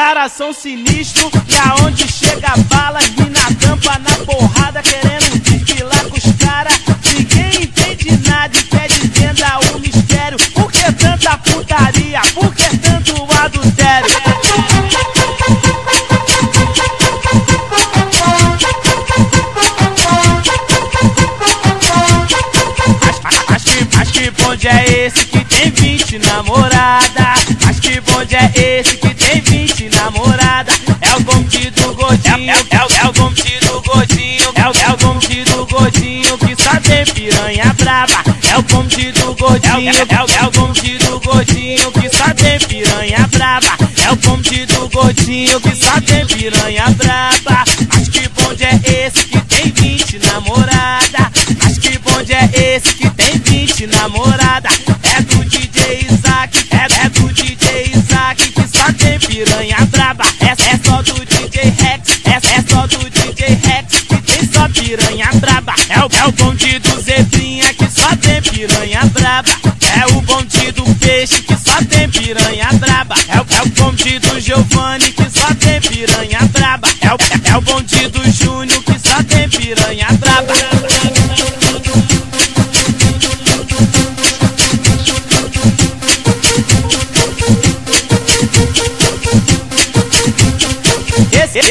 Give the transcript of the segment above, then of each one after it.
caras são sinistros e aonde chega a bala, mina tampa na porrada, querendo desfilar com os caras. Ninguém entende nada e quer entenda o mistério. Por que tanta putaria? Por que tanto adultério? Mas que bonde é esse que tem 20 namorada? Mas que bonde é esse que tem 20 namorada? É o bonde do gordinho, é o bonde do gordinho, é o bonde do gordinho que só tem piranha brava. É o bonde do gordinho, é o bonde do gordinho que só tem piranha brava. É o bonde do gordinho que só tem piranha brava. Mas que bonde é esse que tem 20 namorada? Mas que bonde é esse que tem 20 namorada? É do DJ Isaac, é do DJ Isaac que só tem piranha braba. É só do DJ Rex, é só do DJ Rex que tem só piranha braba. É o bonde do Zebrinha que só tem piranha braba. É o bonde do Peixe que só tem piranha braba. É o bonde do Giovanni que só tem piranha braba. É o bonde do Júnior que só tem piranha braba.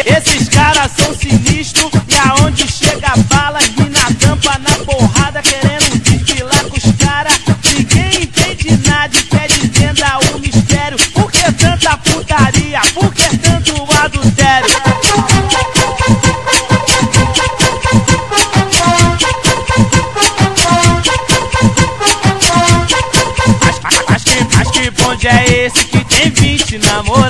Esses caras são sinistros e aonde chega a bala, mina tampa na porrada, querendo desfilar com os caras. Ninguém entende nada e quer entenda o mistério. Por que tanta putaria? Por que tanto adultério? Mas que bonde é esse que tem 20 namorados?